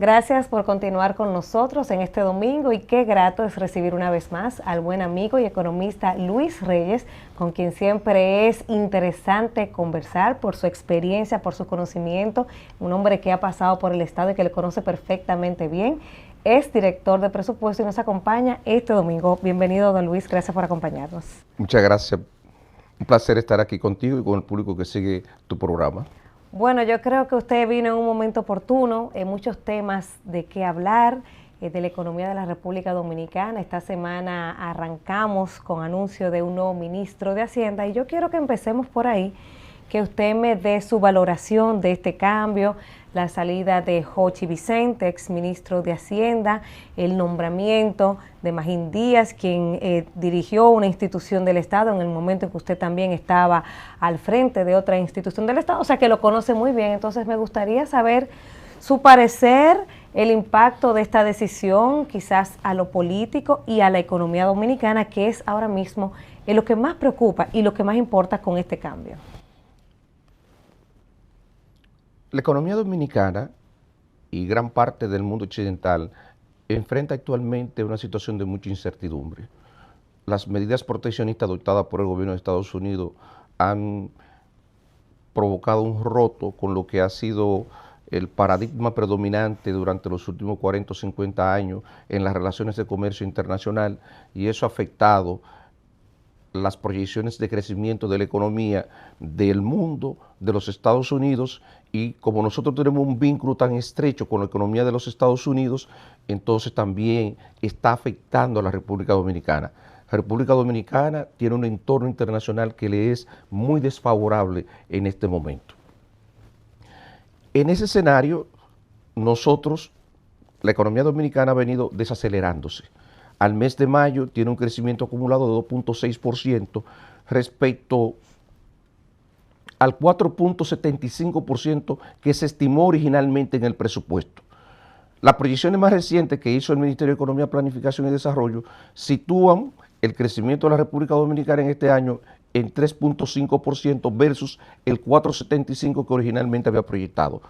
Gracias por continuar con nosotros en este domingo y qué grato es recibir una vez más al buen amigo y economista Luis Reyes, con quien siempre es interesante conversar por su experiencia, por su conocimiento, un hombre que ha pasado por el Estado y que le conoce perfectamente bien. Es director de presupuesto y nos acompaña este domingo. Bienvenido, don Luis, gracias por acompañarnos. Muchas gracias. Un placer estar aquí contigo y con el público que sigue tu programa. Bueno, yo creo que usted vino en un momento oportuno, muchos temas de qué hablar, de la economía de la República Dominicana. Esta semana arrancamos con anuncio de un nuevo ministro de Hacienda y yo quiero que empecemos por ahí, que usted me dé su valoración de este cambio, la salida de Jochi Vicente, exministro de Hacienda, el nombramiento de Magín Díaz, quien dirigió una institución del Estado en el momento en que usted también estaba al frente de otra institución del Estado, o sea que lo conoce muy bien. Entonces me gustaría saber su parecer, el impacto de esta decisión quizás a lo político y a la economía dominicana, que es ahora mismo lo que más preocupa y lo que más importa con este cambio. La economía dominicana y gran parte del mundo occidental enfrenta actualmente una situación de mucha incertidumbre. Las medidas proteccionistas adoptadas por el gobierno de Estados Unidos han provocado un roto con lo que ha sido el paradigma predominante durante los últimos 40 o 50 años en las relaciones de comercio internacional, y eso ha afectado las proyecciones de crecimiento de la economía del mundo, de los Estados Unidos, y como nosotros tenemos un vínculo tan estrecho con la economía de los Estados Unidos, entonces también está afectando a la República Dominicana. La República Dominicana tiene un entorno internacional que le es muy desfavorable en este momento. En ese escenario, la economía dominicana ha venido desacelerándose. Al mes de mayo tiene un crecimiento acumulado de 2.6% respecto al 4.75% que se estimó originalmente en el presupuesto. Las proyecciones más recientes que hizo el Ministerio de Economía, Planificación y Desarrollo sitúan el crecimiento de la República Dominicana en este año en 3.5% versus el 4.75% que originalmente había proyectado.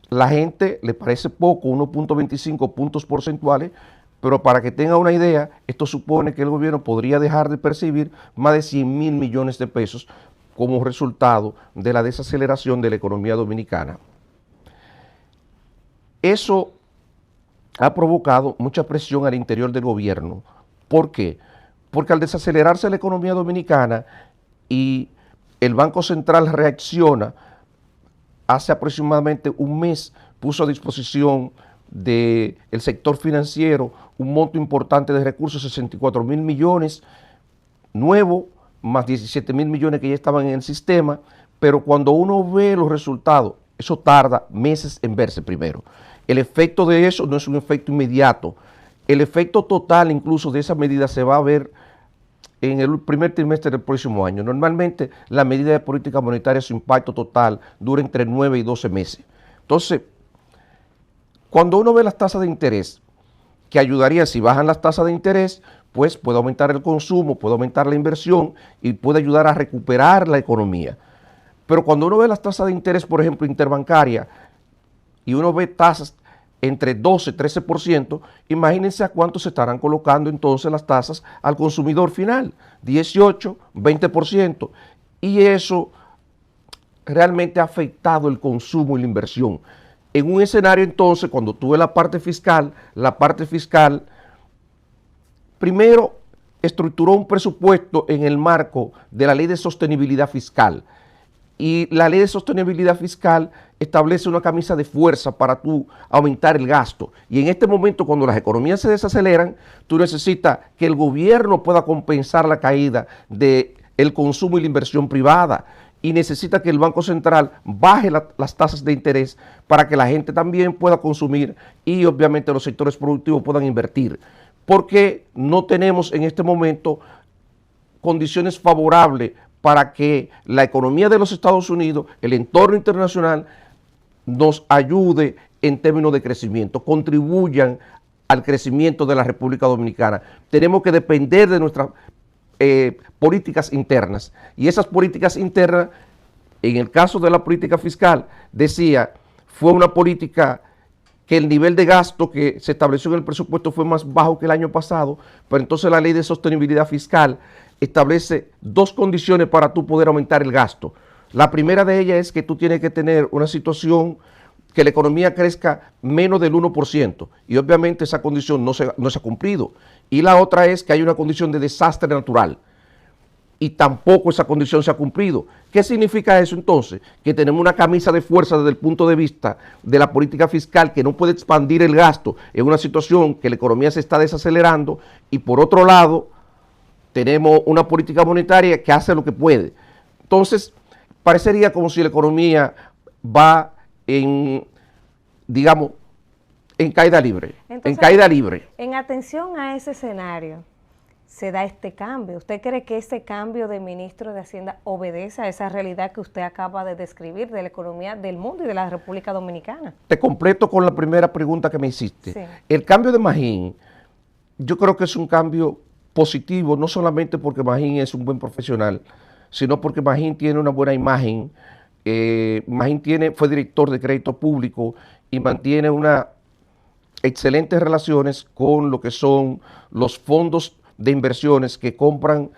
La gente le parece poco, 1.25 puntos porcentuales, pero para que tenga una idea, esto supone que el gobierno podría dejar de percibir más de 100.000 millones de pesos como resultado de la desaceleración de la economía dominicana. Eso ha provocado mucha presión al interior del gobierno. ¿Por qué? Porque al desacelerarse la economía dominicana y el Banco Central reacciona, hace aproximadamente un mes puso a disposición del sector financiero un monto importante de recursos, 64.000 millones nuevo, más 17.000 millones que ya estaban en el sistema, pero cuando uno ve los resultados, eso tarda meses en verse primero. El efecto de eso no es un efecto inmediato. El efecto total incluso de esa medida se va a ver en el primer trimestre del próximo año. Normalmente la medida de política monetaria, su impacto total dura entre 9 y 12 meses. Entonces, cuando uno ve las tasas de interés, que ayudaría, si bajan las tasas de interés, pues puede aumentar el consumo, puede aumentar la inversión y puede ayudar a recuperar la economía. Pero cuando uno ve las tasas de interés, por ejemplo, interbancaria, y uno ve tasas entre 12 y 13%, imagínense a cuánto se estarán colocando entonces las tasas al consumidor final, 18, 20%, y eso realmente ha afectado el consumo y la inversión. En un escenario entonces, cuando tuve la parte fiscal primero estructuró un presupuesto en el marco de la Ley de Sostenibilidad Fiscal, y la Ley de Sostenibilidad Fiscal establece una camisa de fuerza para tú aumentar el gasto, y en este momento cuando las economías se desaceleran, tú necesitas que el gobierno pueda compensar la caída del consumo y la inversión privada, y necesita que el Banco Central baje las tasas de interés para que la gente también pueda consumir y obviamente los sectores productivos puedan invertir, porque no tenemos en este momento condiciones favorables para que la economía de los Estados Unidos, el entorno internacional, nos ayude en términos de crecimiento, contribuyan al crecimiento de la República Dominicana. Tenemos que depender de nuestras políticas internas, y esas políticas internas, en el caso de la política fiscal, decía, fue una política que el nivel de gasto que se estableció en el presupuesto fue más bajo que el año pasado, pero entonces la ley de sostenibilidad fiscal establece dos condiciones para tú poder aumentar el gasto. La primera de ellas es que tú tienes que tener una situación que la economía crezca menos del 1%, y obviamente esa condición no se ha cumplido. Y la otra es que hay una condición de desastre natural, y tampoco esa condición se ha cumplido. ¿Qué significa eso entonces? Que tenemos una camisa de fuerza desde el punto de vista de la política fiscal que no puede expandir el gasto en una situación que la economía se está desacelerando, y por otro lado tenemos una política monetaria que hace lo que puede. Entonces parecería como si la economía va digamos, en caída libre. Entonces, en caída libre. En atención a ese escenario, se da este cambio. ¿Usted cree que ese cambio de ministro de Hacienda obedece a esa realidad que usted acaba de describir de la economía del mundo y de la República Dominicana? Te completo con la primera pregunta que me hiciste. Sí. El cambio de Magín, yo creo que es un cambio positivo, no solamente porque Magín es un buen profesional, sino porque Magín tiene una buena imagen. Magín fue director de crédito público y mantiene unas excelentes relaciones con lo que son los fondos de inversiones que compran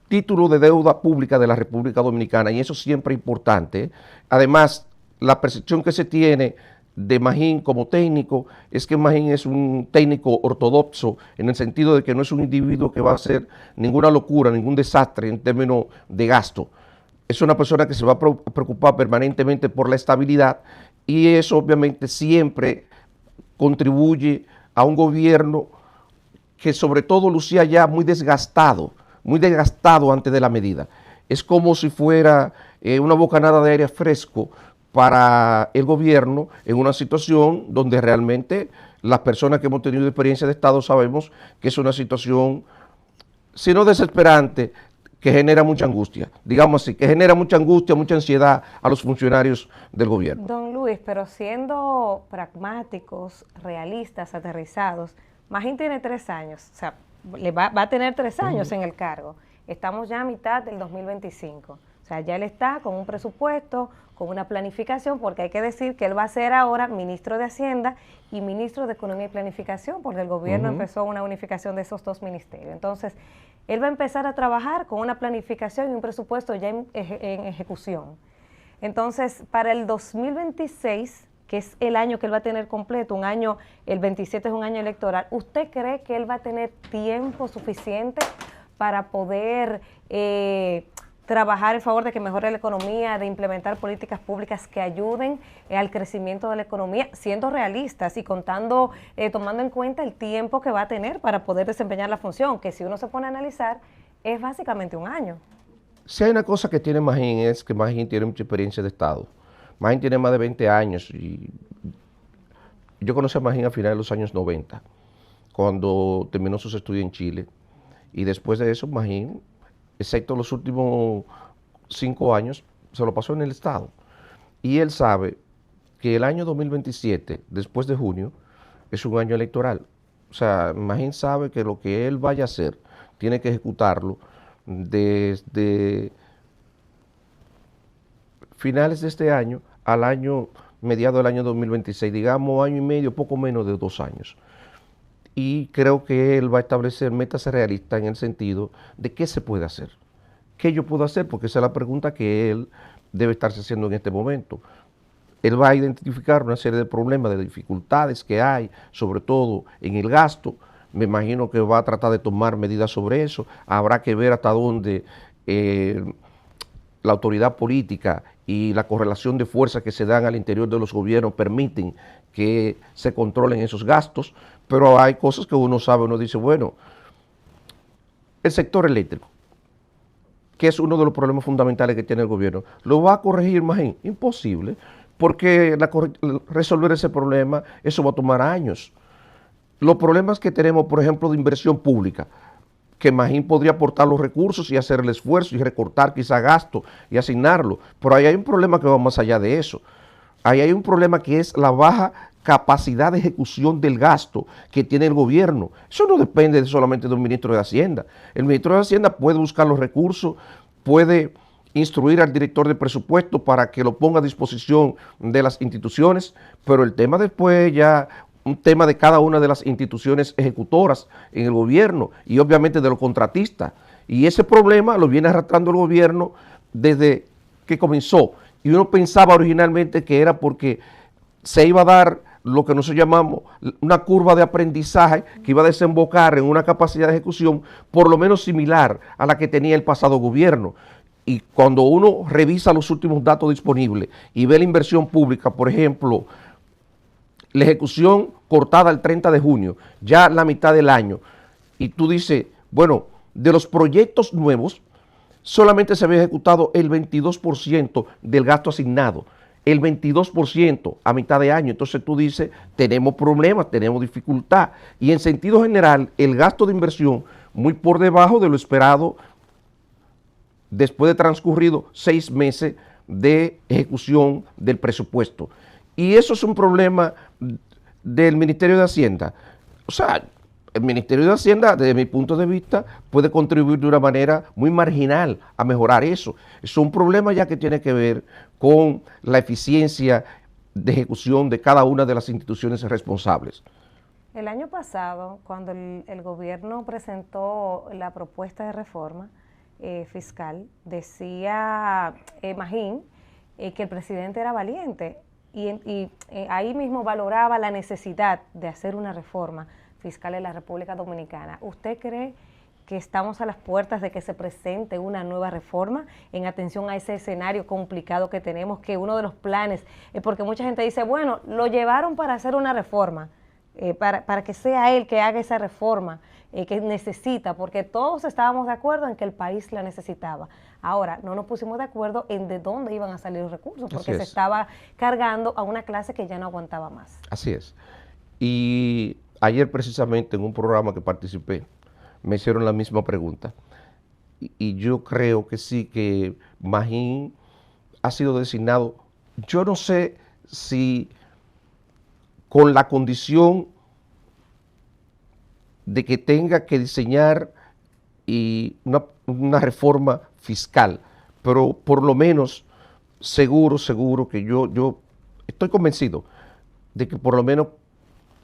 títulos de deuda pública de la República Dominicana, y eso siempre es importante. Además, la percepción que se tiene de Magín como técnico es que Magín es un técnico ortodoxo, en el sentido de que no es un individuo que va a hacer ninguna locura, ningún desastre en términos de gasto. Es una persona que se va a preocupar permanentemente por la estabilidad, y eso obviamente siempre contribuye a un gobierno que sobre todo lucía ya muy desgastado antes de la medida. Es como si fuera una bocanada de aire fresco para el gobierno en una situación donde realmente las personas que hemos tenido experiencia de Estado sabemos que es una situación, si no desesperante, que genera mucha angustia, digamos así, que genera mucha angustia, mucha ansiedad a los funcionarios del gobierno. Don Luis, pero siendo pragmáticos, realistas, aterrizados, Magín tiene 3 años, o sea, va a tener 3 años en el cargo. Estamos ya a mitad del 2025. O sea, ya él está con un presupuesto, con una planificación, porque hay que decir que él va a ser ahora ministro de Hacienda y ministro de Economía y Planificación, porque el gobierno empezó una unificación de esos 2 ministerios. Entonces, él va a empezar a trabajar con una planificación y un presupuesto ya en ejecución. Entonces, para el 2026, que es el año que él va a tener completo, un año, el 27 es un año electoral, ¿usted cree que él va a tener tiempo suficiente para poder trabajar en favor de que mejore la economía, de implementar políticas públicas que ayuden al crecimiento de la economía, siendo realistas y tomando en cuenta el tiempo que va a tener para poder desempeñar la función, que si uno se pone a analizar, es básicamente un año? Si hay una cosa que tiene Magín, es que Magín tiene mucha experiencia de Estado. Magín tiene más de 20 años, y yo conocí a Magín a finales de los años 90, cuando terminó sus estudios en Chile, y después de eso Magín, excepto los últimos 5 años, se lo pasó en el Estado. Y él sabe que el año 2027, después de junio, es un año electoral. O sea, Magín sabe que lo que él vaya a hacer, tiene que ejecutarlo desde finales de este año al año, mediado del año 2026, digamos año y medio, poco menos de 2 años. Y creo que él va a establecer metas realistas en el sentido de qué se puede hacer. ¿Qué yo puedo hacer? Porque esa es la pregunta que él debe estarse haciendo en este momento. Él va a identificar una serie de problemas, de dificultades que hay, sobre todo en el gasto. Me imagino que va a tratar de tomar medidas sobre eso. Habrá que ver hasta dónde la autoridad política y la correlación de fuerzas que se dan al interior de los gobiernos permiten que se controlen esos gastos, pero hay cosas que uno sabe, uno dice, bueno, el sector eléctrico, que es uno de los problemas fundamentales que tiene el gobierno, ¿lo va a corregir Magín? Imposible, porque resolver ese problema, eso va a tomar años. Los problemas que tenemos, por ejemplo, de inversión pública, que Magín podría aportar los recursos y hacer el esfuerzo y recortar quizá gasto y asignarlo, pero ahí hay un problema que va más allá de eso. Ahí hay un problema que es la baja capacidad de ejecución del gasto que tiene el gobierno. Eso no depende solamente de un ministro de Hacienda. El ministro de Hacienda puede buscar los recursos, puede instruir al director de presupuesto para que lo ponga a disposición de las instituciones, pero el tema después ya un tema de cada una de las instituciones ejecutoras en el gobierno y obviamente de los contratistas. Y ese problema lo viene arrastrando el gobierno desde que comenzó. Y uno pensaba originalmente que era porque se iba a dar lo que nosotros llamamos una curva de aprendizaje que iba a desembocar en una capacidad de ejecución por lo menos similar a la que tenía el pasado gobierno. Y cuando uno revisa los últimos datos disponibles y ve la inversión pública, por ejemplo, la ejecución cortada el 30 de junio, ya la mitad del año, y tú dices, bueno, de los proyectos nuevos, solamente se había ejecutado el 22% del gasto asignado, el 22% a mitad de año. Entonces tú dices, tenemos problemas, tenemos dificultad, y en sentido general, el gasto de inversión muy por debajo de lo esperado después de transcurrido 6 meses de ejecución del presupuesto. Y eso es un problema del Ministerio de Hacienda. O sea, el Ministerio de Hacienda, desde mi punto de vista, puede contribuir de una manera muy marginal a mejorar eso. Es un problema ya que tiene que ver con la eficiencia de ejecución de cada una de las instituciones responsables. El año pasado, cuando el gobierno presentó la propuesta de reforma fiscal, decía Magín que el presidente era valiente y ahí mismo valoraba la necesidad de hacer una reforma fiscal en la República Dominicana. ¿Usted cree que estamos a las puertas de que se presente una nueva reforma en atención a ese escenario complicado que tenemos, que uno de los planes, porque mucha gente dice, bueno, lo llevaron para hacer una reforma, para que sea él que haga esa reforma que necesita, porque todos estábamos de acuerdo en que el país la necesitaba. Ahora, no nos pusimos de acuerdo en de dónde iban a salir los recursos, porque se estaba cargando a una clase que ya no aguantaba más. Así es. Y ayer precisamente en un programa que participé, me hicieron la misma pregunta. Y yo creo que sí, que Magín ha sido designado, yo no sé si con la condición de que tenga que diseñar una reforma fiscal, pero por lo menos seguro que yo estoy convencido de que por lo menos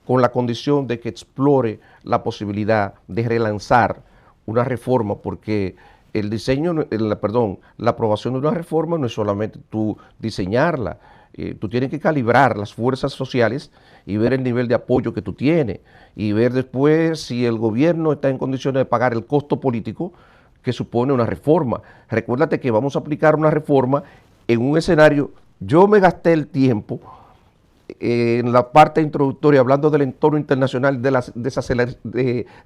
con la condición de que explore la posibilidad de relanzar una reforma, porque el diseño, la aprobación de una reforma no es solamente tú diseñarla, tú tienes que calibrar las fuerzas sociales y ver el nivel de apoyo que tú tienes y ver después si el gobierno está en condiciones de pagar el costo político que supone una reforma. Recuérdate que vamos a aplicar una reforma en un escenario, yo me gasté el tiempo en la parte introductoria hablando del entorno internacional de la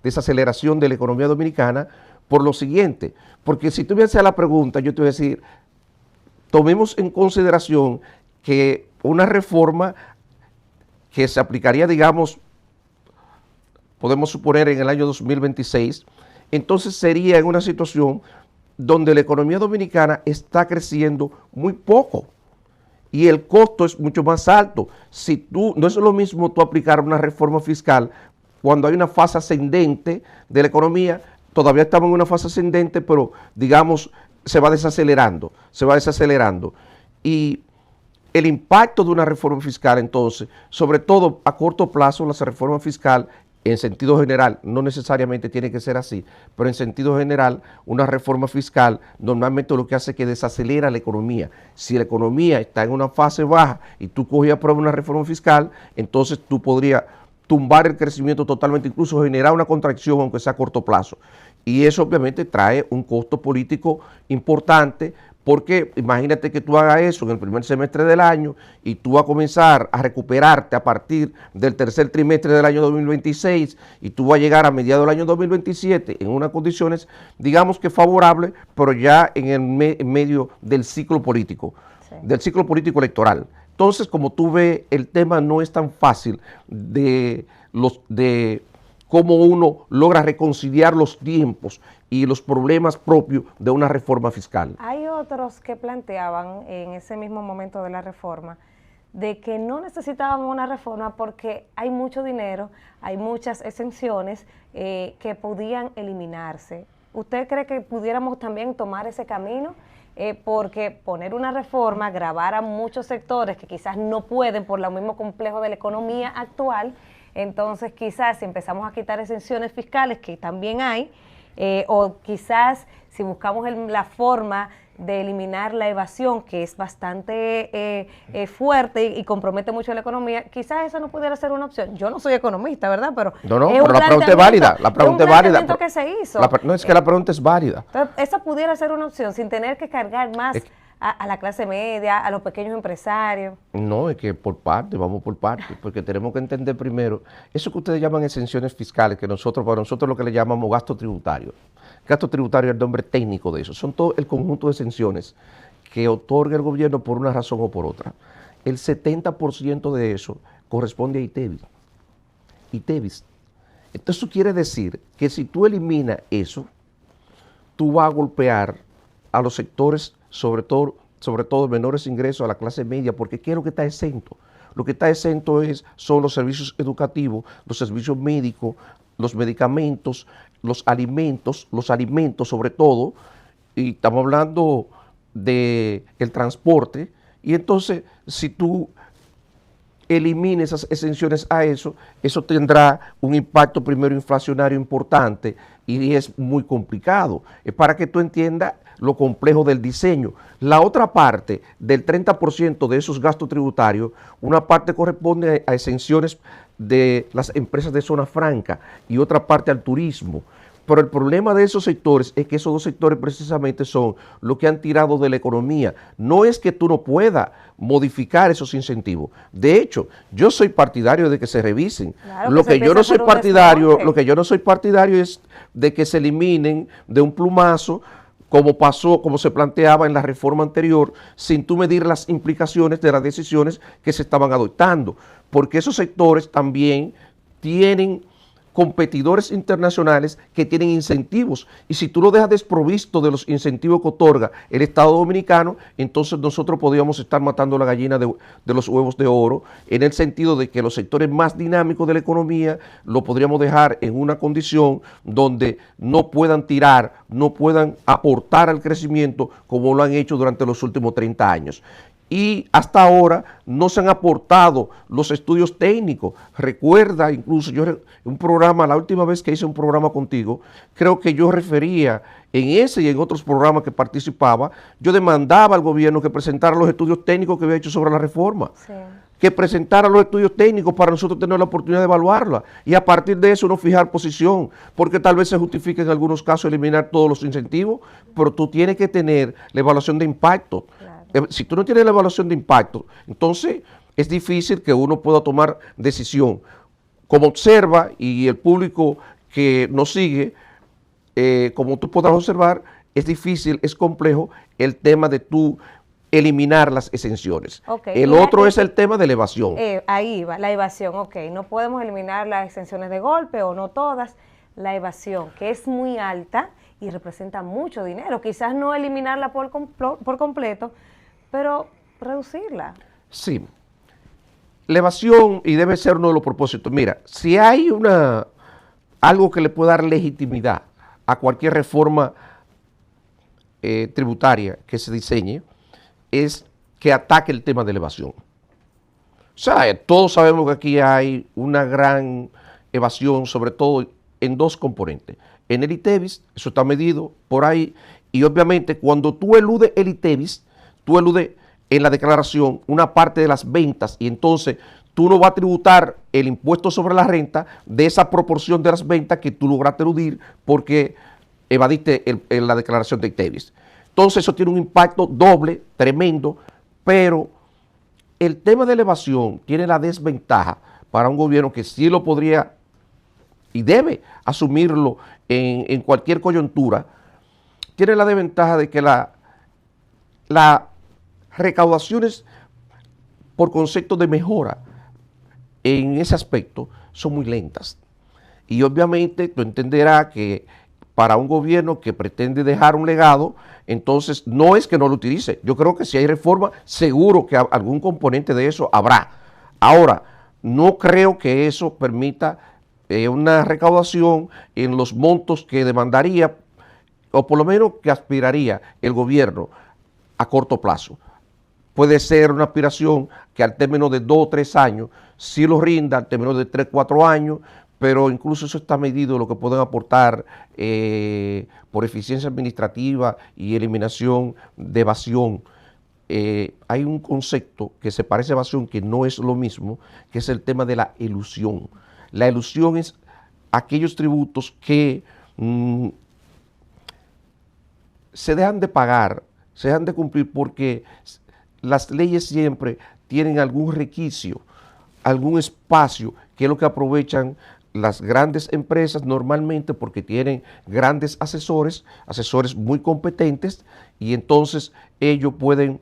desaceleración de la economía dominicana por lo siguiente, porque si tú me haces la pregunta, yo te voy a decir, tomemos en consideración que una reforma que se aplicaría, digamos, podemos suponer en el año 2026, entonces sería en una situación donde la economía dominicana está creciendo muy poco y el costo es mucho más alto. Si tú, no es lo mismo tú aplicar una reforma fiscal cuando hay una fase ascendente de la economía, todavía estamos en una fase ascendente, pero digamos se va desacelerando. Y el impacto de una reforma fiscal entonces, sobre todo a corto plazo, la reforma fiscal en sentido general, no necesariamente tiene que ser así, pero en sentido general, una reforma fiscal normalmente lo que hace es que desacelera la economía. Si la economía está en una fase baja y tú coges y apruebas una reforma fiscal, entonces tú podrías tumbar el crecimiento totalmente, incluso generar una contracción aunque sea a corto plazo. Y eso obviamente trae un costo político importante, porque imagínate que tú hagas eso en el primer semestre del año y tú vas a comenzar a recuperarte a partir del tercer trimestre del año 2026 y tú vas a llegar a mediados del año 2027 en unas condiciones, digamos que favorables, pero ya en medio del ciclo político, del ciclo político electoral. Entonces, como tú ves, el tema no es tan fácil de cómo uno logra reconciliar los tiempos y los problemas propios de una reforma fiscal. Hay otros que planteaban en ese mismo momento de la reforma de que no necesitaban una reforma porque hay mucho dinero, hay muchas exenciones que podían eliminarse. ¿Usted cree que pudiéramos también tomar ese camino? Porque poner una reforma, gravar a muchos sectores que quizás no pueden por lo mismo complejo de la economía actual, entonces quizás si empezamos a quitar exenciones fiscales, que también hay, o quizás si buscamos la forma de eliminar la evasión, que es bastante fuerte y compromete mucho la economía, quizás eso no pudiera ser una opción. Yo no soy economista, ¿verdad? Pero no, pero la pregunta es válida. La pregunta es válida. Que se hizo. No, es que la pregunta es válida. Entonces, esa pudiera ser una opción, sin tener que cargar más a la clase media, a los pequeños empresarios. No, es que por parte, vamos por parte, porque tenemos que entender primero, eso que ustedes llaman exenciones fiscales, que para nosotros lo que le llamamos gasto tributario. Gasto tributario es el nombre técnico de eso. Son todo el conjunto de exenciones que otorga el gobierno por una razón o por otra. El 70% de eso corresponde a ITEVIS. ITEVIS. Entonces eso quiere decir que si tú eliminas eso, tú vas a golpear a los sectores, sobre todo menores ingresos, a la clase media, porque ¿qué es lo que está exento? Lo que está exento son los servicios educativos, los servicios médicos, los medicamentos, los alimentos sobre todo, y estamos hablando del transporte, y entonces si tú elimines esas exenciones a eso tendrá un impacto primero inflacionario importante y es muy complicado. Es para que tú entiendas lo complejo del diseño. La otra parte del 30% de esos gastos tributarios, una parte corresponde a exenciones de las empresas de zona franca y otra parte al turismo. Pero el problema de esos sectores es que esos dos sectores precisamente son los que han tirado de la economía. No es que tú no puedas modificar esos incentivos. De hecho, yo soy partidario de que se revisen. Claro, lo que yo no soy partidario es de que se eliminen de un plumazo, como se planteaba en la reforma anterior, sin tú medir las implicaciones de las decisiones que se estaban adoptando. Porque esos sectores también tienen competidores internacionales que tienen incentivos, y si tú lo dejas desprovisto de los incentivos que otorga el Estado Dominicano, entonces nosotros podríamos estar matando la gallina de los huevos de oro, en el sentido de que los sectores más dinámicos de la economía lo podríamos dejar en una condición donde no puedan tirar, no puedan aportar al crecimiento como lo han hecho durante los últimos 30 años. Y hasta ahora no se han aportado los estudios técnicos. Recuerda, incluso yo la última vez que hice un programa contigo, creo que yo refería en ese y en otros programas que participaba, yo demandaba al gobierno que presentara los estudios técnicos que había hecho sobre la reforma. Sí. Que presentara los estudios técnicos para nosotros tener la oportunidad de evaluarla y a partir de eso no fijar posición, porque tal vez se justifique en algunos casos eliminar todos los incentivos, pero tú tienes que tener la evaluación de impacto. Claro. Si tú no tienes la evaluación de impacto, entonces es difícil que uno pueda tomar decisión. Como observa, y el público que nos sigue, como tú podrás observar, es difícil, es complejo el tema de tú eliminar las exenciones. Okay. El otro es el tema de la evasión. Ahí va, la evasión, ok. No podemos eliminar las exenciones de golpe o no todas. La evasión, que es muy alta y representa mucho dinero. Quizás no eliminarla por completo, pero reducirla. Sí. La evasión, y debe ser uno de los propósitos. Mira, si hay algo que le pueda dar legitimidad a cualquier reforma tributaria que se diseñe, es que ataque el tema de la evasión. O sea, todos sabemos que aquí hay una gran evasión, sobre todo en dos componentes. En el ITEVIS, eso está medido por ahí, y obviamente cuando tú eludes el ITEVIS, tú eludes en la declaración una parte de las ventas, y entonces tú no vas a tributar el impuesto sobre la renta de esa proporción de las ventas que tú lograste eludir porque evadiste la declaración de ITEVIS. Entonces eso tiene un impacto doble, tremendo, pero el tema de la evasión tiene la desventaja para un gobierno que sí lo podría y debe asumirlo en cualquier coyuntura, tiene la desventaja de que las recaudaciones por concepto de mejora en ese aspecto son muy lentas. Y obviamente tú entenderás que para un gobierno que pretende dejar un legado, entonces no es que no lo utilice. Yo creo que si hay reforma, seguro que algún componente de eso habrá. Ahora, no creo que eso permita una recaudación en los montos que demandaría o por lo menos que aspiraría el gobierno a corto plazo. Puede ser una aspiración que al término de 2 o 3 años sí lo rinda, al término de 3 o 4 años, pero incluso eso está medido lo que pueden aportar por eficiencia administrativa y eliminación de evasión. Hay un concepto que se parece a evasión que no es lo mismo, que es el tema de la elusión. La elusión es aquellos tributos que se dejan de pagar, se dejan de cumplir porque las leyes siempre tienen algún requisito, algún espacio, que es lo que aprovechan las grandes empresas normalmente porque tienen grandes asesores muy competentes, y entonces ellos pueden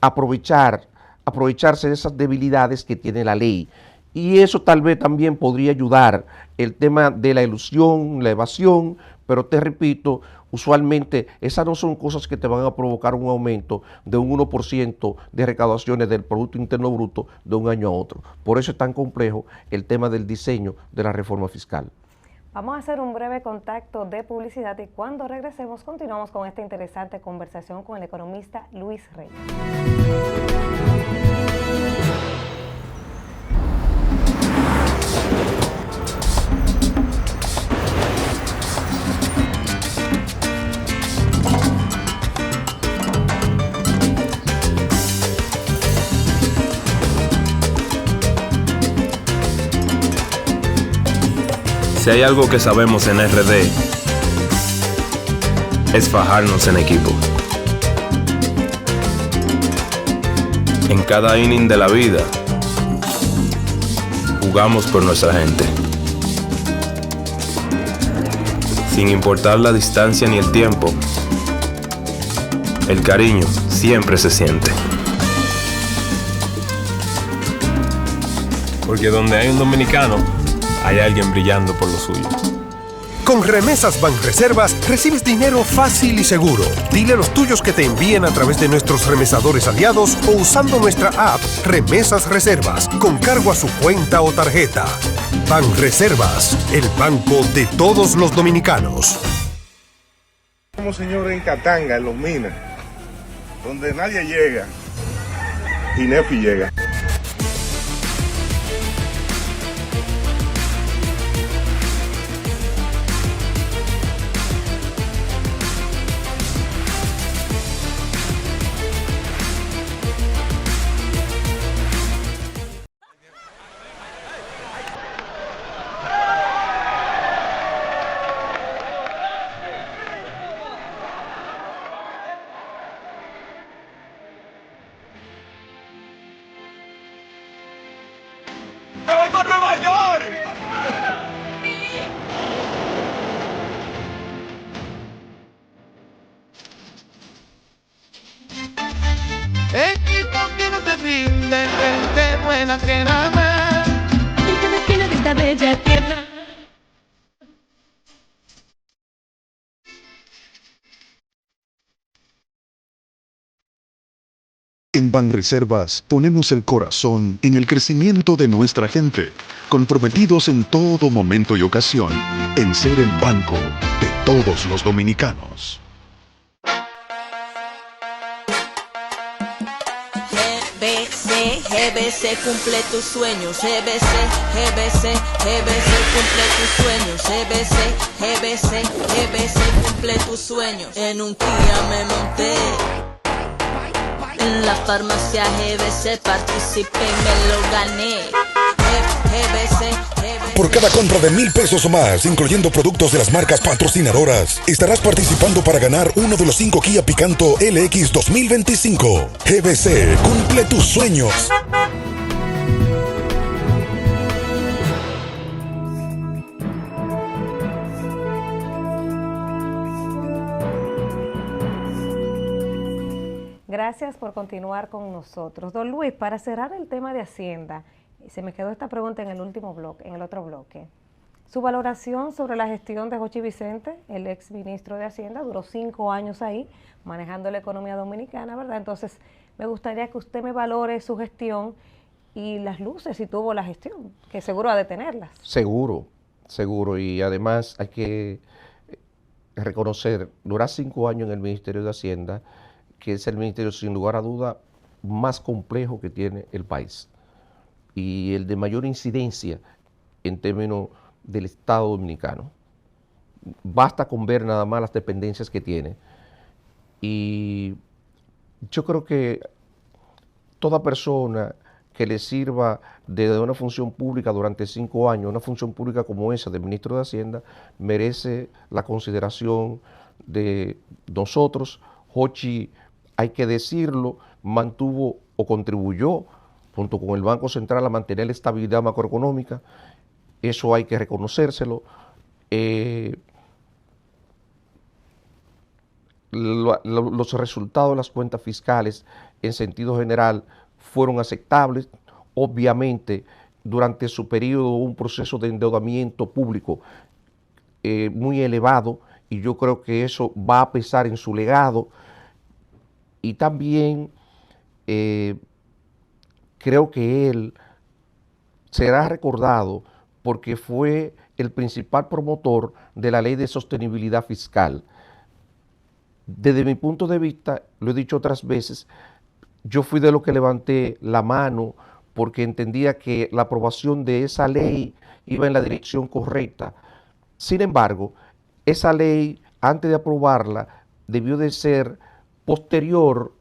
aprovecharse de esas debilidades que tiene la ley. Y eso tal vez también podría ayudar el tema de la elusión, la evasión, pero te repito, usualmente esas no son cosas que te van a provocar un aumento de un 1% de recaudaciones del Producto Interno Bruto de un año a otro. Por eso es tan complejo el tema del diseño de la reforma fiscal. Vamos a hacer un breve contacto de publicidad y cuando regresemos continuamos con esta interesante conversación con el economista Luis Rey. Si hay algo que sabemos en RD, es fajarnos en equipo. En cada inning de la vida, jugamos por nuestra gente. Sin importar la distancia ni el tiempo, el cariño siempre se siente. Porque donde hay un dominicano, hay alguien brillando por lo suyo. Con Remesas Banreservas recibes dinero fácil y seguro. Dile a los tuyos que te envíen a través de nuestros remesadores aliados o usando nuestra app Remesas Reservas con cargo a su cuenta o tarjeta. Banreservas, el banco de todos los dominicanos. Somos señores en Catanga, en Los Minas, donde nadie llega y Nefi llega. Equipo que no te rinde, gente buena que nada más. Y que me tiene vida bella tierna. En Banreservas ponemos el corazón en el crecimiento de nuestra gente, comprometidos en todo momento y ocasión en ser el banco de todos los dominicanos. GBC cumple tus sueños, GBC cumple tus sueños, GBC cumple tus sueños. En un Kia me monté, en la farmacia GBC participé y me lo gané. Por cada compra de 1,000 pesos o más, incluyendo productos de las marcas patrocinadoras, estarás participando para ganar uno de los 5 Kia Picanto LX 2025. GBC, cumple tus sueños. Gracias por continuar con nosotros. Don Luis, para cerrar el tema de Hacienda, se me quedó esta pregunta en el último bloque, en el otro bloque. Su valoración sobre la gestión de Jochi Vicente, el ex ministro de Hacienda, duró 5 años ahí, manejando la economía dominicana, ¿verdad? Entonces, me gustaría que usted me valore su gestión y las luces, si tuvo la gestión, que seguro ha de tenerlas. Seguro, y además hay que reconocer, durar 5 años en el Ministerio de Hacienda, que es el ministerio sin lugar a duda más complejo que tiene el país y el de mayor incidencia en términos del Estado dominicano. Basta con ver nada más las dependencias que tiene. Y yo creo que toda persona que le sirva de una función pública durante 5 años, una función pública como esa del ministro de Hacienda, merece la consideración de nosotros. Hochi, hay que decirlo, mantuvo o contribuyó junto con el Banco Central a mantener la estabilidad macroeconómica. Eso hay que reconocérselo. Los resultados de las cuentas fiscales en sentido general fueron aceptables. Obviamente, durante su periodo hubo un proceso de endeudamiento público muy elevado y yo creo que eso va a pesar en su legado. Y también creo que él será recordado porque fue el principal promotor de la ley de sostenibilidad fiscal. Desde mi punto de vista, lo he dicho otras veces, yo fui de los que levanté la mano porque entendía que la aprobación de esa ley iba en la dirección correcta. Sin embargo, esa ley, antes de aprobarla, debió de ser posterior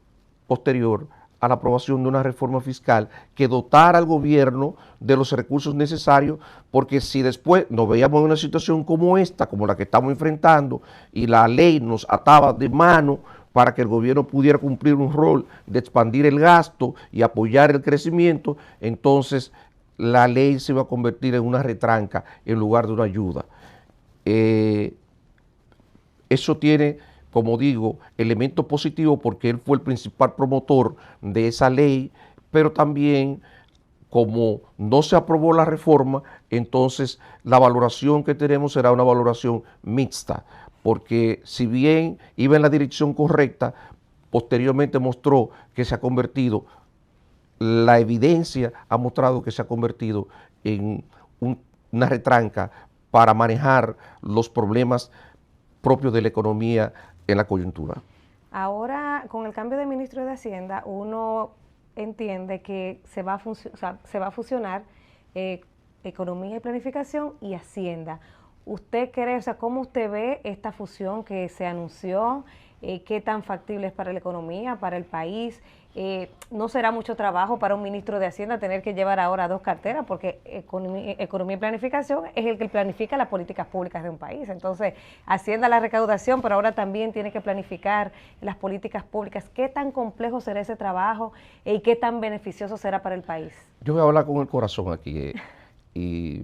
a la aprobación de una reforma fiscal que dotara al gobierno de los recursos necesarios, porque si después nos veíamos en una situación como esta, como la que estamos enfrentando, y la ley nos ataba de mano para que el gobierno pudiera cumplir un rol de expandir el gasto y apoyar el crecimiento, entonces la ley se iba a convertir en una retranca en lugar de una ayuda. Eso tiene, como digo, elementos positivos porque él fue el principal promotor de esa ley, pero también como no se aprobó la reforma, entonces la valoración que tenemos será una valoración mixta, porque si bien iba en la dirección correcta, posteriormente mostró que se ha convertido, la evidencia ha mostrado que se ha convertido en una retranca para manejar los problemas propios de la economía en la coyuntura. Ahora, con el cambio de ministro de Hacienda, uno entiende que se va a fusionar Economía y Planificación y Hacienda. ¿Usted cree, cómo usted ve esta fusión que se anunció? ¿Qué tan factible es para la economía, para el país? ¿No será mucho trabajo para un ministro de Hacienda tener que llevar ahora 2 carteras? Porque Economía y Planificación es el que planifica las políticas públicas de un país. Entonces, Hacienda la recaudación, pero ahora también tiene que planificar las políticas públicas. ¿Qué tan complejo será ese trabajo y qué tan beneficioso será para el país? Yo voy a hablar con el corazón aquí. Y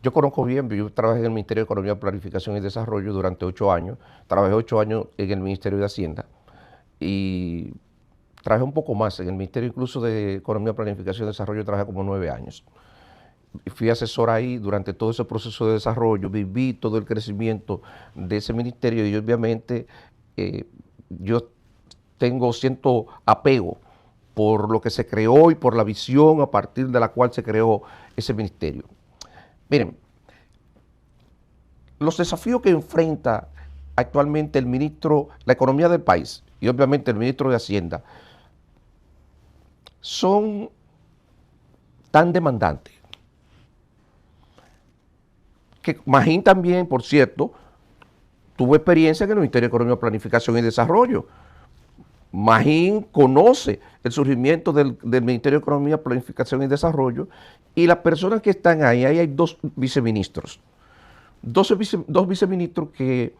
yo conozco bien, yo trabajé en el Ministerio de Economía, Planificación y Desarrollo durante 8 años. Trabajé 8 años en el Ministerio de Hacienda y trabajé un poco más. En el Ministerio incluso de Economía, Planificación y Desarrollo trabajé como 9 años. Fui asesor ahí durante todo ese proceso de desarrollo, viví todo el crecimiento de ese ministerio y obviamente yo siento apego por lo que se creó y por la visión a partir de la cual se creó ese ministerio. Miren, los desafíos que enfrenta actualmente el ministro, la economía del país y obviamente el ministro de Hacienda son tan demandantes que Magín también, por cierto, tuvo experiencia en el Ministerio de Economía, Planificación y Desarrollo. Magín conoce el surgimiento del Ministerio de Economía, Planificación y Desarrollo y las personas que están ahí hay 2 viceministros. 2 viceministros que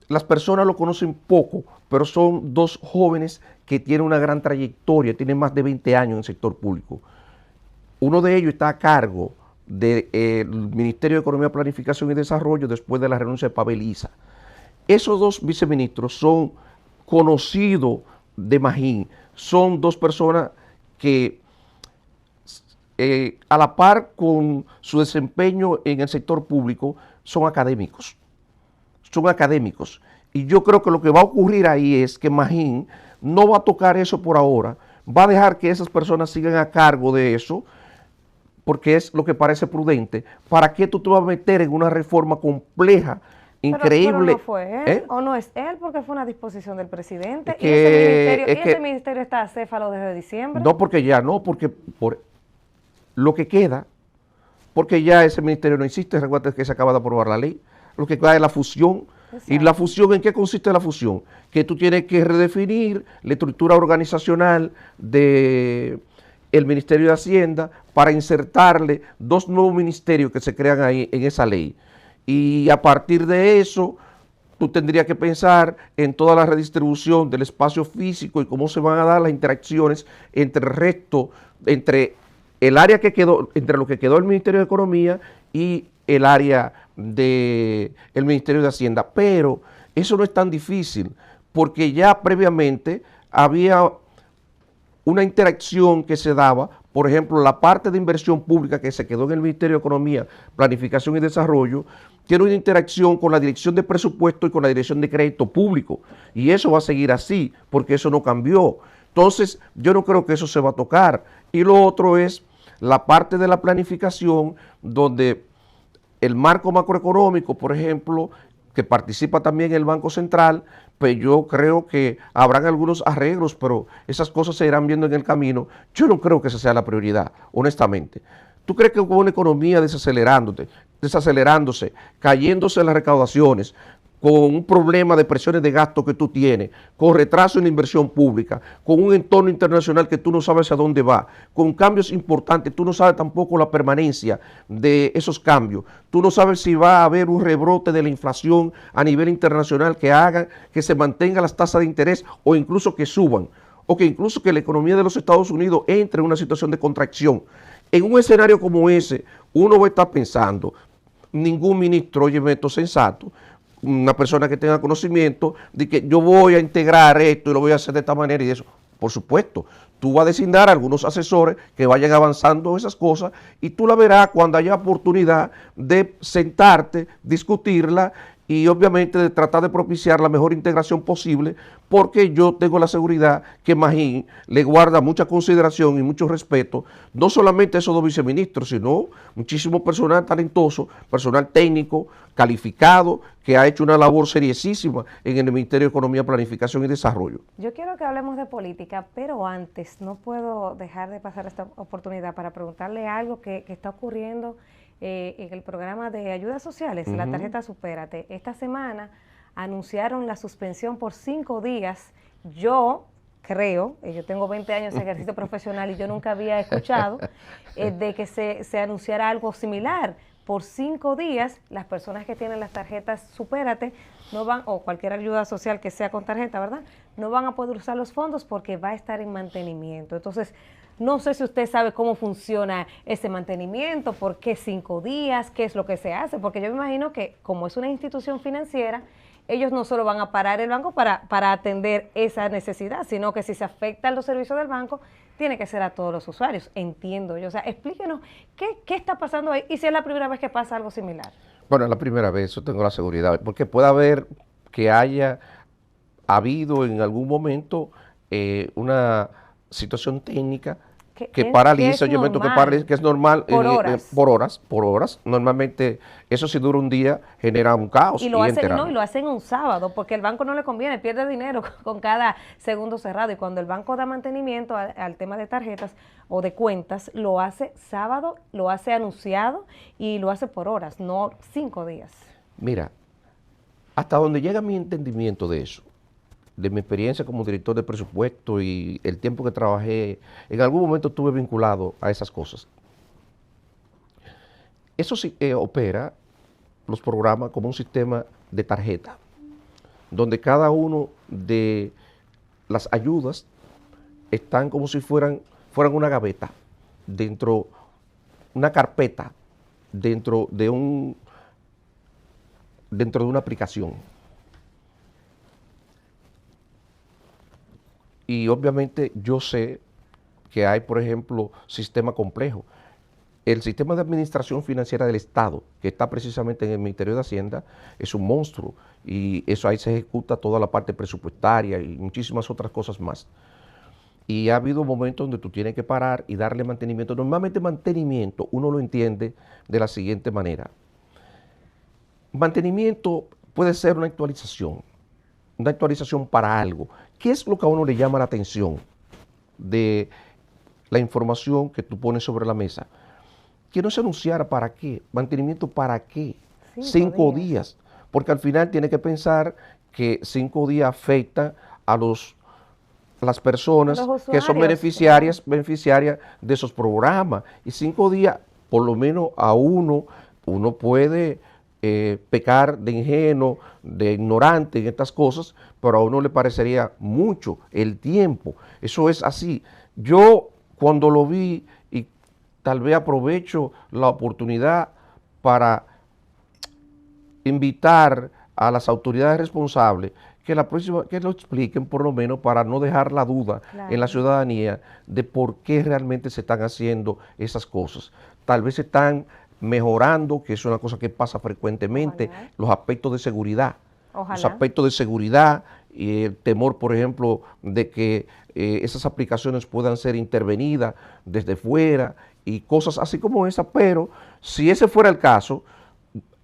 las personas lo conocen poco, pero son 2 jóvenes que tienen una gran trayectoria, tienen más de 20 años en el sector público. Uno de ellos está a cargo del Ministerio de Economía, Planificación y Desarrollo después de la renuncia de Pavel Issa. Esos 2 viceministros son conocidos de Magín, son 2 personas que a la par con su desempeño en el sector público son académicos. Y yo creo que lo que va a ocurrir ahí es que Magín no va a tocar eso por ahora, va a dejar que esas personas sigan a cargo de eso, porque es lo que parece prudente. ¿Para qué tú te vas a meter en una reforma compleja increíble. Pero no fue él, o no es él, porque fue una disposición del presidente. Y ese ministerio está acéfalo desde diciembre. No, porque ya no, porque por lo que queda, porque ya ese ministerio no existe, recuerda que se acaba de aprobar la ley, lo que queda es la fusión. Exacto. ¿Y la fusión en qué consiste la fusión? Que tú tienes que redefinir la estructura organizacional de el Ministerio de Hacienda para insertarle 2 nuevos ministerios que se crean ahí en esa ley. Y a partir de eso, tú tendrías que pensar en toda la redistribución del espacio físico y cómo se van a dar las interacciones entre el resto, entre el área que quedó, entre lo que quedó el Ministerio de Economía y el área del Ministerio de Hacienda. Pero eso no es tan difícil, porque ya previamente había una interacción que se daba, por ejemplo, la parte de inversión pública que se quedó en el Ministerio de Economía, Planificación y Desarrollo, tiene una interacción con la Dirección de Presupuesto y con la Dirección de Crédito Público, y eso va a seguir así, porque eso no cambió. Entonces, yo no creo que eso se va a tocar. Y lo otro es la parte de la planificación, donde el marco macroeconómico, por ejemplo, que participa también el Banco Central, pues yo creo que habrán algunos arreglos, pero esas cosas se irán viendo en el camino. Yo no creo que esa sea la prioridad, honestamente. ¿Tú crees que con una economía desacelerándose, cayéndose las recaudaciones, con un problema de presiones de gasto que tú tienes, con retraso en la inversión pública, con un entorno internacional que tú no sabes a dónde va, con cambios importantes, tú no sabes tampoco la permanencia de esos cambios, tú no sabes si va a haber un rebrote de la inflación a nivel internacional que haga que se mantengan las tasas de interés o incluso que suban, o que incluso que la economía de los Estados Unidos entre en una situación de contracción? En un escenario como ese, uno va a estar pensando, ningún ministro, oye, esto es sensato, una persona que tenga conocimiento de que yo voy a integrar esto y lo voy a hacer de esta manera y eso. Por supuesto, tú vas a designar a algunos asesores que vayan avanzando esas cosas y tú la verás cuando haya oportunidad de sentarte, discutirla y obviamente de tratar de propiciar la mejor integración posible, porque yo tengo la seguridad que Magín le guarda mucha consideración y mucho respeto, no solamente a esos 2 viceministros, sino muchísimo personal talentoso, personal técnico, calificado, que ha hecho una labor seriosísima en el Ministerio de Economía, Planificación y Desarrollo. Yo quiero que hablemos de política, pero antes no puedo dejar de pasar esta oportunidad para preguntarle algo que está ocurriendo en el programa de ayudas sociales, la tarjeta Supérate. Esta semana anunciaron la suspensión por 5 días. Yo creo, yo tengo 20 años de ejercicio profesional y yo nunca había escuchado de que se anunciara algo similar. Por 5 días, las personas que tienen las tarjetas Supérate no van, o cualquier ayuda social que sea con tarjeta, ¿verdad? No van a poder usar los fondos porque va a estar en mantenimiento. Entonces, no sé si usted sabe cómo funciona ese mantenimiento, por qué 5 días, qué es lo que se hace, porque yo me imagino que como es una institución financiera, ellos no solo van a parar el banco para atender esa necesidad, sino que si se afectan los servicios del banco, tiene que ser a todos los usuarios, entiendo yo. O sea, explíquenos qué está pasando ahí y si es la primera vez que pasa algo similar. Bueno, es la primera vez, eso tengo la seguridad, porque puede haber que haya habido en algún momento una situación técnica que paraliza, yo meto que paraliza, que es normal por horas. Normalmente eso si dura un día genera un caos. Y lo hacen un sábado, porque el banco no le conviene, pierde dinero con cada segundo cerrado. Y cuando el banco da mantenimiento al tema de tarjetas o de cuentas, lo hace sábado, lo hace anunciado y lo hace por horas, no 5 días. Mira, hasta donde llega mi entendimiento de eso, de mi experiencia como director de presupuesto y el tiempo que trabajé, en algún momento estuve vinculado a esas cosas. Eso sí opera los programas como un sistema de tarjeta, donde cada uno de las ayudas están como si fueran una gaveta, una carpeta, dentro de una aplicación. Y obviamente yo sé que hay, por ejemplo, sistema complejo. El sistema de administración financiera del Estado, que está precisamente en el Ministerio de Hacienda, es un monstruo. Y eso ahí se ejecuta toda la parte presupuestaria y muchísimas otras cosas más. Y ha habido momentos donde tú tienes que parar y darle mantenimiento. Normalmente mantenimiento uno lo entiende de la siguiente manera. Mantenimiento puede ser una actualización para algo. ¿Qué es lo que a uno le llama la atención de la información que tú pones sobre la mesa? Que no se anunciara para qué, mantenimiento para qué, 5 días, porque al final tiene que pensar que 5 días afectan a las personas que son beneficiarias de esos programas. Y 5 días, por lo menos a uno puede pecar de ingenuo, de ignorante en estas cosas, pero a uno le parecería mucho el tiempo. Eso es así. Yo cuando lo vi, y tal vez aprovecho la oportunidad para invitar a las autoridades responsables que la próxima, que lo expliquen por lo menos para no dejar la duda en la ciudadanía de por qué realmente se están haciendo esas cosas. Tal vez se están mejorando, que es una cosa que pasa frecuentemente, los aspectos de seguridad. Los aspectos de seguridad y el temor, por ejemplo, de que esas aplicaciones puedan ser intervenidas desde fuera y cosas así como esa, pero si ese fuera el caso,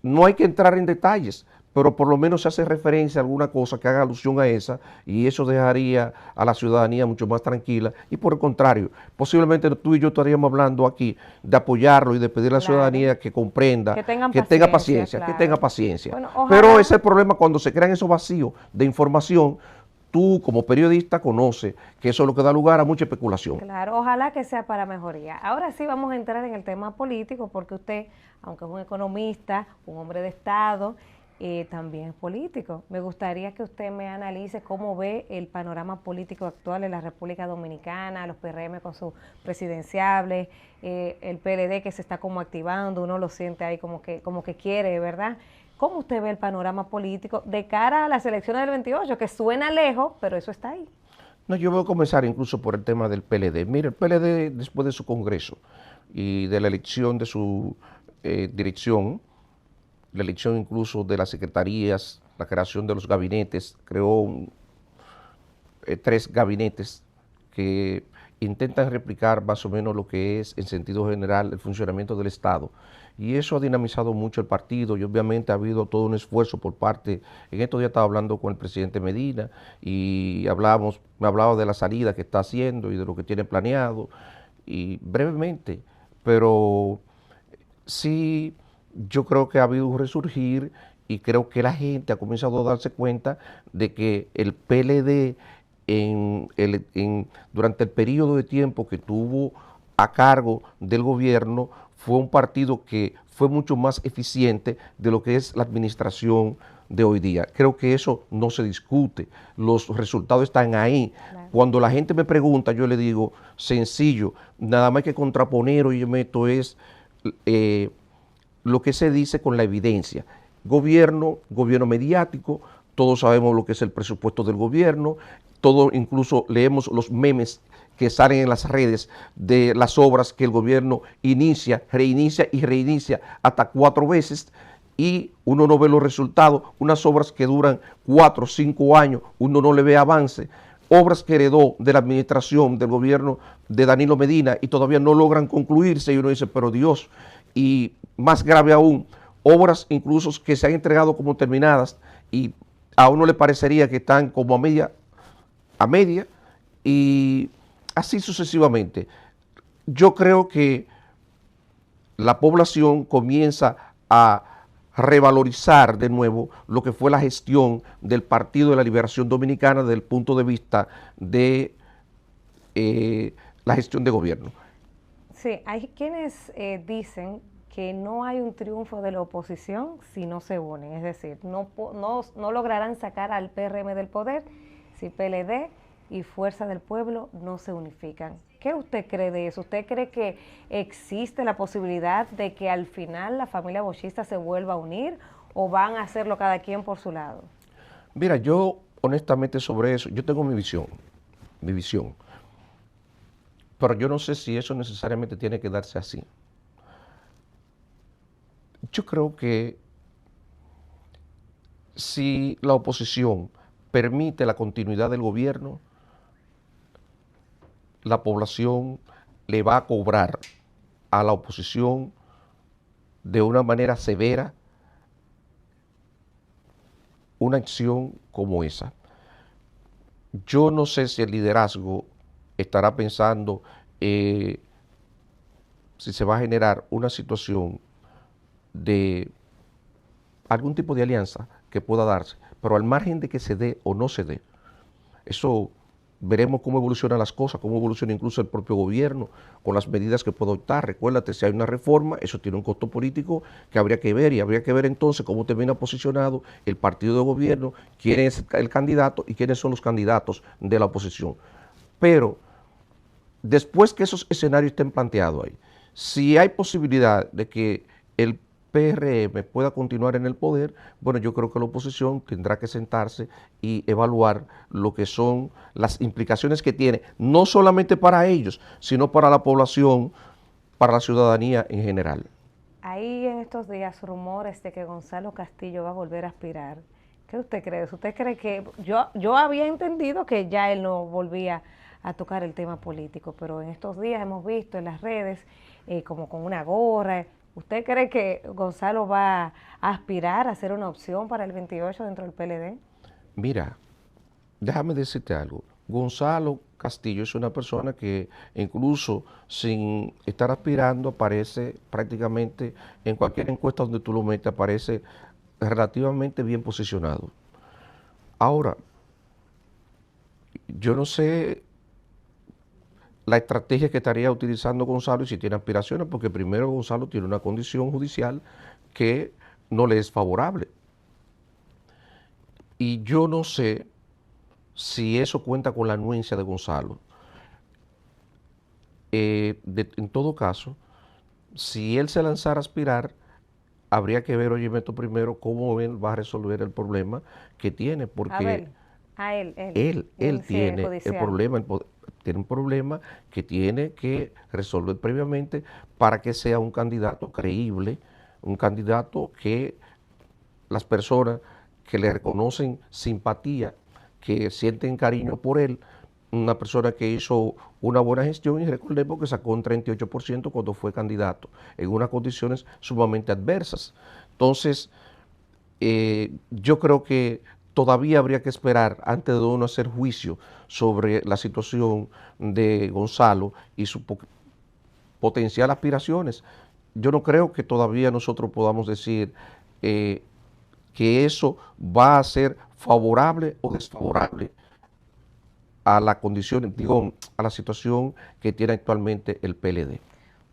no hay que entrar en detalles, pero por lo menos se hace referencia a alguna cosa que haga alusión a esa, y eso dejaría a la ciudadanía mucho más tranquila. Y por el contrario, posiblemente tú y yo estaríamos hablando aquí de apoyarlo y de pedirle a la ciudadanía que comprenda, que tenga paciencia. Bueno, pero ese es el problema cuando se crean esos vacíos de información. Tú como periodista conoces que eso es lo que da lugar a mucha especulación. Claro, ojalá que sea para mejoría. Ahora sí vamos a entrar en el tema político, porque usted, aunque es un economista, un hombre de Estado, también es político. Me gustaría que usted me analice cómo ve el panorama político actual en la República Dominicana, los PRM con sus presidenciables, el PLD que se está como activando, uno lo siente ahí como que quiere, ¿verdad? ¿Cómo usted ve el panorama político de cara a las elecciones del 28, que suena lejos, pero eso está ahí? No, yo voy a comenzar incluso por el tema del PLD. Mire, el PLD, después de su congreso y de la elección de su dirección, la elección incluso de las secretarías, la creación de los gabinetes, creó 3 gabinetes que intentan replicar más o menos lo que es en sentido general el funcionamiento del Estado. Y eso ha dinamizado mucho el partido y obviamente ha habido todo un esfuerzo por parte, en estos días estaba hablando con el presidente Medina y me hablaba de la salida que está haciendo y de lo que tiene planeado, y brevemente, pero sí, yo creo que ha habido un resurgir y creo que la gente ha comenzado a darse cuenta de que el PLD durante el periodo de tiempo que tuvo a cargo del gobierno fue un partido que fue mucho más eficiente de lo que es la administración de hoy día. Creo que eso no se discute, los resultados están ahí. Claro. Cuando la gente me pregunta, yo le digo, sencillo, nada más que contraponer o yo meto es lo que se dice con la evidencia. Gobierno mediático, todos sabemos lo que es el presupuesto del gobierno, todos incluso leemos los memes que salen en las redes de las obras que el gobierno inicia, reinicia y reinicia hasta 4 veces y uno no ve los resultados, unas obras que duran 4 o 5 años, uno no le ve avance, obras que heredó de la administración del gobierno de Danilo Medina y todavía no logran concluirse y uno dice, pero Dios, y más grave aún, obras incluso que se han entregado como terminadas y a uno le parecería que están como a media y así sucesivamente. Yo creo que la población comienza a revalorizar de nuevo lo que fue la gestión del Partido de la Liberación Dominicana desde el punto de vista de la gestión de gobierno. Sí, hay quienes dicen que no hay un triunfo de la oposición si no se unen, es decir, no lograrán sacar al PRM del poder si PLD y Fuerza del Pueblo no se unifican. ¿Qué usted cree de eso? ¿Usted cree que existe la posibilidad de que al final la familia bochista se vuelva a unir o van a hacerlo cada quien por su lado? Mira, yo honestamente sobre eso, yo tengo mi visión, pero yo no sé si eso necesariamente tiene que darse así. Yo creo que si la oposición permite la continuidad del gobierno, la población le va a cobrar a la oposición de una manera severa una acción como esa. Yo no sé si el liderazgo estará pensando si se va a generar una situación de algún tipo de alianza que pueda darse, pero al margen de que se dé o no se dé, eso veremos cómo evolucionan las cosas, cómo evoluciona incluso el propio gobierno con las medidas que puede adoptar. Recuérdate, si hay una reforma, eso tiene un costo político que habría que ver, y habría que ver entonces cómo termina posicionado el partido de gobierno, quién es el candidato y quiénes son los candidatos de la oposición. Pero después que esos escenarios estén planteados ahí, si hay posibilidad de que el PRM pueda continuar en el poder, bueno, yo creo que la oposición tendrá que sentarse y evaluar lo que son las implicaciones que tiene, no solamente para ellos, sino para la población, para la ciudadanía en general. Hay en estos días rumores de que Gonzalo Castillo va a volver a aspirar. ¿Qué usted cree? ¿Usted cree que...? Yo había entendido que ya él no volvía a tocar el tema político, pero en estos días hemos visto en las redes como con una gorra. ¿Usted cree que Gonzalo va a aspirar a ser una opción para el 28 dentro del PLD? Mira, déjame decirte algo. Gonzalo Castillo es una persona que incluso sin estar aspirando aparece prácticamente en cualquier encuesta donde tú lo metes, aparece relativamente bien posicionado. Ahora, yo no sé la estrategia que estaría utilizando Gonzalo y si tiene aspiraciones, porque primero Gonzalo tiene una condición judicial que no le es favorable. Y yo no sé si eso cuenta con la anuencia de Gonzalo. En todo caso, si él se lanzara a aspirar, habría que ver, oye, esto primero, cómo él va a resolver el problema que tiene, porque él tiene el problema, tiene un problema que tiene que resolver previamente para que sea un candidato creíble, un candidato que las personas que le reconocen simpatía, que sienten cariño por él, una persona que hizo una buena gestión, y recordemos que sacó un 38% cuando fue candidato, en unas condiciones sumamente adversas. Entonces, yo creo que todavía habría que esperar antes de uno hacer juicio sobre la situación de Gonzalo y sus potenciales aspiraciones. Yo no creo que todavía nosotros podamos decir que eso va a ser favorable o desfavorable a la condición, digo, a la situación que tiene actualmente el PLD.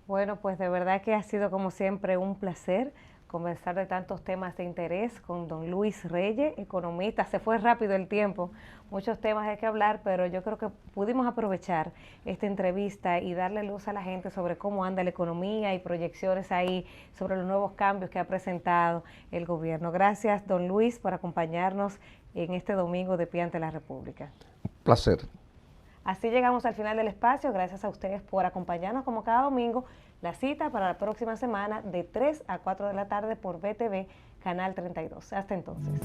Bueno, pues de verdad que ha sido como siempre un placer conversar de tantos temas de interés con don Luis Reyes, economista. Se fue rápido el tiempo, muchos temas hay que hablar, pero yo creo que pudimos aprovechar esta entrevista y darle luz a la gente sobre cómo anda la economía y proyecciones ahí sobre los nuevos cambios que ha presentado el gobierno. Gracias, don Luis, por acompañarnos en este domingo de Pie ante la República. Placer. Así llegamos al final del espacio. Gracias a ustedes por acompañarnos como cada domingo. La cita para la próxima semana de 3 a 4 de la tarde por BTV, Canal 32. Hasta entonces.